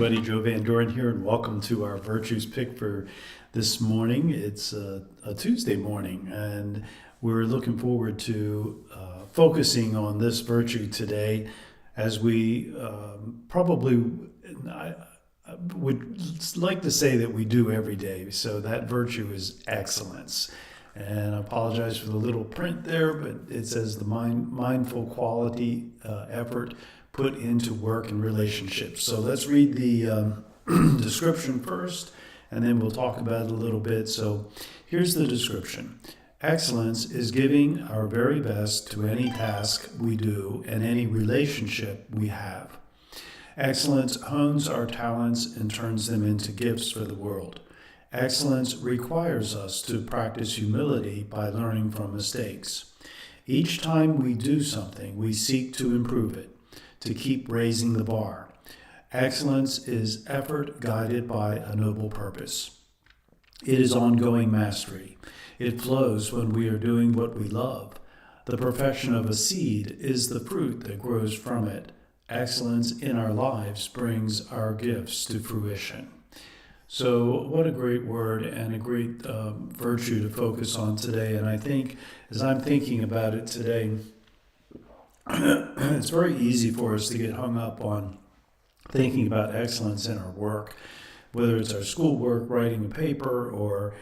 everybody. Joe Van Doren here, and welcome to our Virtues Pick for this morning. It's a Tuesday morning, and we're looking forward to focusing on this virtue today as we I would like to say that we do every day. So that virtue is excellence. And I apologize for the little print there, but it says the mindful quality effort put into work and relationships. So let's read the description first, and then we'll talk about it a little bit. So here's the description. Excellence is giving our very best to any task we do and any relationship we have. Excellence hones our talents and turns them into gifts for the world. Excellence requires us to practice humility by learning from mistakes. Each time we do something, we seek to improve it, to keep raising the bar. Excellence is effort guided by a noble purpose. It is ongoing mastery. It flows when we are doing what we love. The perfection of a seed is the fruit that grows from it. Excellence in our lives brings our gifts to fruition. So what a great word and a great virtue to focus on today. And I think as I'm thinking about it today, it's very easy for us to get hung up on thinking about excellence in our work, whether it's our schoolwork, writing a paper, or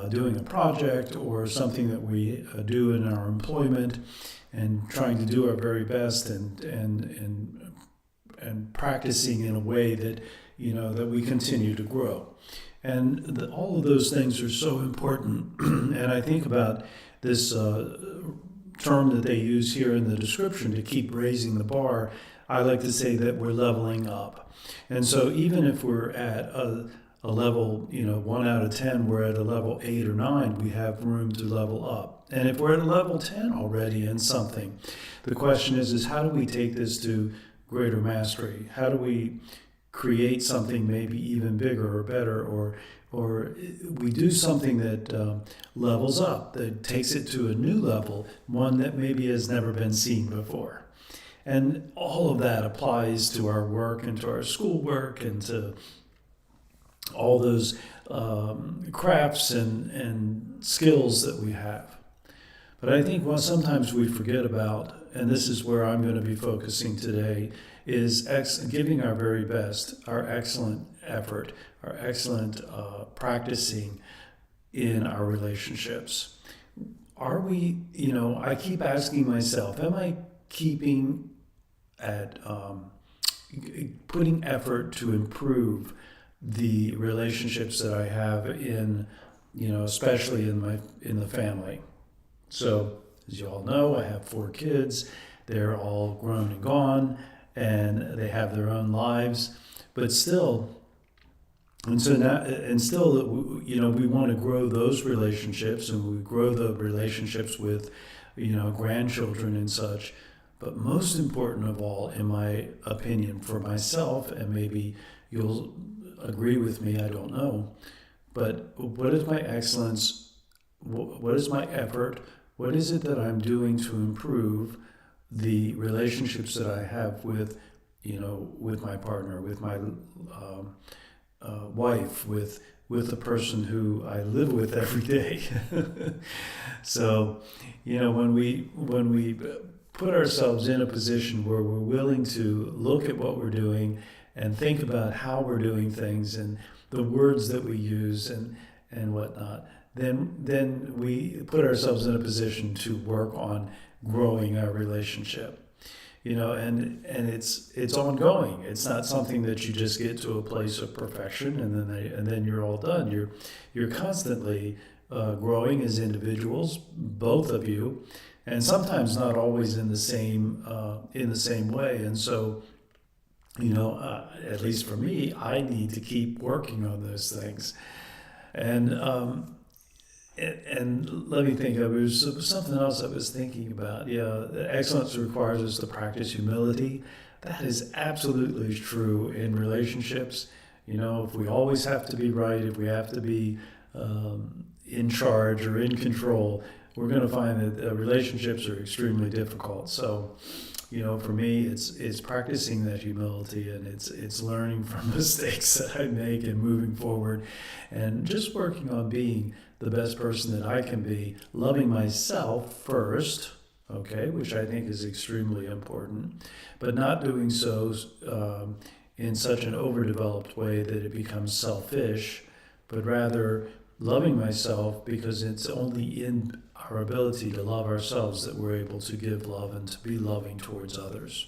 doing a project, or something that we do in our employment, and trying to do our very best and practicing in a way that that we continue to grow. And all of those things are so important. And I think about this term that they use here in the description, to keep raising the bar. I like to say that we're leveling up. And so even if we're at a level, 1 out of 10, we're at a level 8 or 9, we have room to level up. And if we're at a level 10 already in something, the question is how do we take this to greater mastery? How do we create something maybe even bigger or better, or we do something that levels up, that takes it to a new level, one that maybe has never been seen before. And all of that applies to our work and to our schoolwork and to all those crafts and skills that we have. But I think what sometimes we forget about, and this is where I'm going to be focusing today, is giving our very best, our excellent effort, our excellent practicing in our relationships. Are we, I keep asking myself, am I keeping at putting effort to improve the relationships that I have in, especially in the family? So, as you all know, I have 4 kids. They're all grown and gone, and they have their own lives. But still, we want to grow those relationships, and we grow the relationships with, grandchildren and such. But most important of all, in my opinion, for myself, and maybe you'll agree with me, I don't know, but what is my excellence? What is my effort? What is it that I'm doing to improve the relationships that I have with, with my partner, with my wife, with the person who I live with every day? So, when we put ourselves in a position where we're willing to look at what we're doing and think about how we're doing things and the words that we use and whatnot, then we put ourselves in a position to work on growing our relationship. And it's ongoing. It's not something that you just get to a place of perfection and then you're all done. You're constantly growing as individuals, both of you, and sometimes not always in the same way. And so, at least for me, I need to keep working on those things. And let me think. It was something else I was thinking about. Yeah, excellence requires us to practice humility. That is absolutely true in relationships. If we always have to be right, if we have to be in charge or in control, we're going to find that relationships are extremely difficult. So For me, it's practicing that humility, and it's learning from mistakes that I make and moving forward, and just working on being the best person that I can be, loving myself first, okay, which I think is extremely important, but not doing so in such an overdeveloped way that it becomes selfish, but rather loving myself, because it's only in our ability to love ourselves that we're able to give love and to be loving towards others.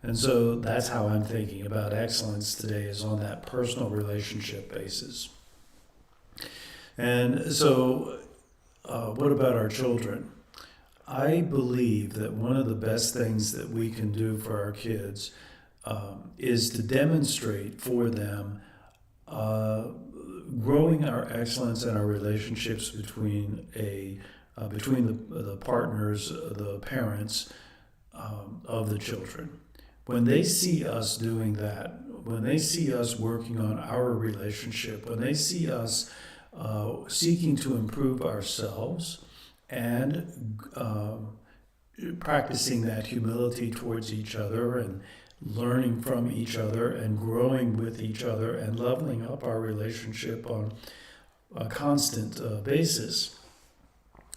And so that's how I'm thinking about excellence today, is on that personal relationship basis. And so what about our children? I believe that one of the best things that we can do for our kids is to demonstrate for them growing our excellence in our relationships between the partners, the parents of the children. When they see us doing that, when they see us working on our relationship, when they see us seeking to improve ourselves and practicing that humility towards each other and learning from each other and growing with each other and leveling up our relationship on a constant basis,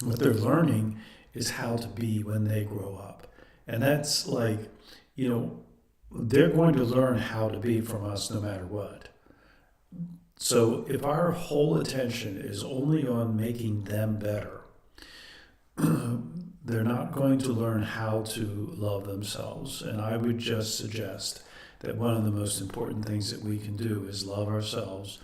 what they're learning is how to be when they grow up. And that's they're going to learn how to be from us no matter what. So if our whole attention is only on making them better, they're not going to learn how to love themselves. And I would just suggest that one of the most important things that we can do is love ourselves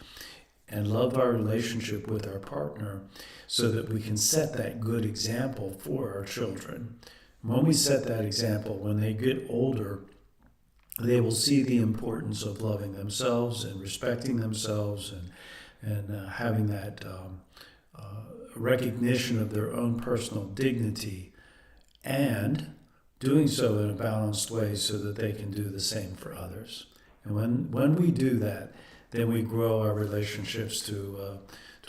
and love our relationship with our partner, so that we can set that good example for our children. When we set that example, when they get older, they will see the importance of loving themselves and respecting themselves and having that recognition of their own personal dignity, and doing so in a balanced way so that they can do the same for others. And when we do that, then we grow our relationships to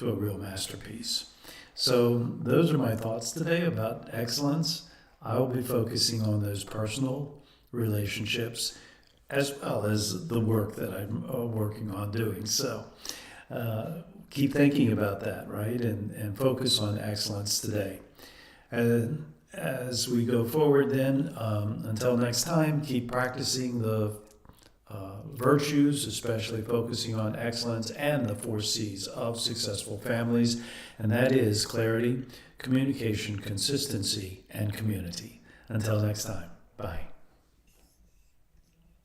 a real masterpiece. So those are my thoughts today about excellence. I will be focusing on those personal relationships as well as the work that I'm working on doing. So keep thinking about that, right? And focus on excellence today. And as we go forward then, until next time, keep practicing the virtues, especially focusing on excellence and the 4 C's of successful families, and that is clarity, communication, consistency, and community. Until next time, bye.